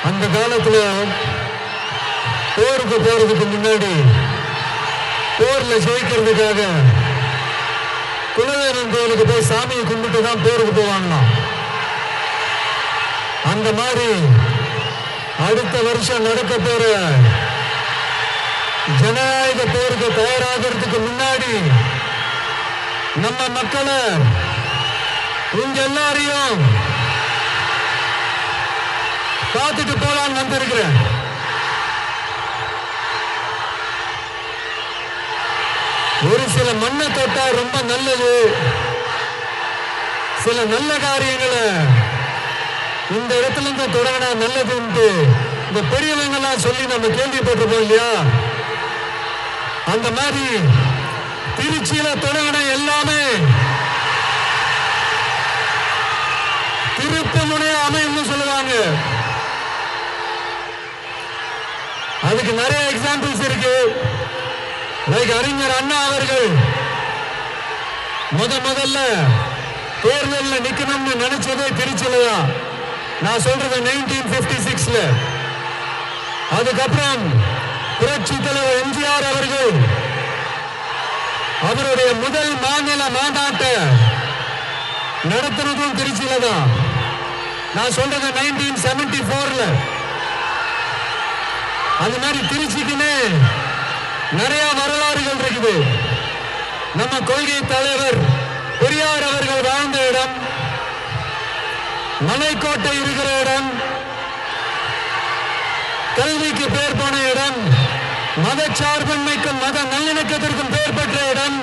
அந்த காலத்துல போருக்கு போறதுக்கு முன்னாடி போர்ல ஜெயிக்கிறதுக்காக குலதெய்வம் கோயிலுக்கு போய் சாமியை கும்பிட்டு தான் போருக்கு போவாங்களாம். அந்த மாதிரி அடுத்த வருஷம் நடக்க போற ஜனநாயக போருக்கு தயாராகிறதுக்கு முன்னாடி நம்ம மக்களை உங்க எல்லாரையும் பார்த்துட்டு போலான்னு வந்திருக்கிறேன். ஒரு சில மண்ணை தொட்டா ரொம்ப நல்லது, சில நல்ல காரியங்களை இந்த இடத்துல இருந்து தொடங்கினா நல்லதுன்ட்டு இந்த பெரியவங்க எல்லாம் சொல்லி நம்ம கேள்விப்பட்டிருப்போம் இல்லையா? அந்த மாதிரி திருச்சியில தொடங்கின எல்லாமே திருப்பு முனைய அமைன்னு சொல்லுவாங்க. அதுக்கு நிறைய எக்ஸாம்பிள்ஸ் இருக்கு. லைக் அறிஞர் அண்ணா அவர்கள் முதல்ல தேர்தலில் நிக்கணும்னு நினைச்சதே திருச்சியில தான். நான் சொல்றது 1956ல. அதுக்கப்புறம் புரட்சி தலைவர் எம்ஜிஆர் அவர்கள் அவருடைய முதல் மாநில மாநாட்டை நடத்துறதும் திருச்சியில தான். நான் சொல்றது 1974ல. அந்த மாதிரி திருச்சிக்குன்னு நிறைய வரலாறுகள் இருக்குது. நம்ம கொள்கை தலைவர் பெரியார் அவர்கள் வாழ்ந்த இடம், மலைக்கோட்டை இருக்கிற இடம், கல்விக்கு பேர் போன இடம், மதச்சார்பின்மைக்கும் மத நல்லிணக்கத்திற்கும் பேர் பெற்ற இடம்,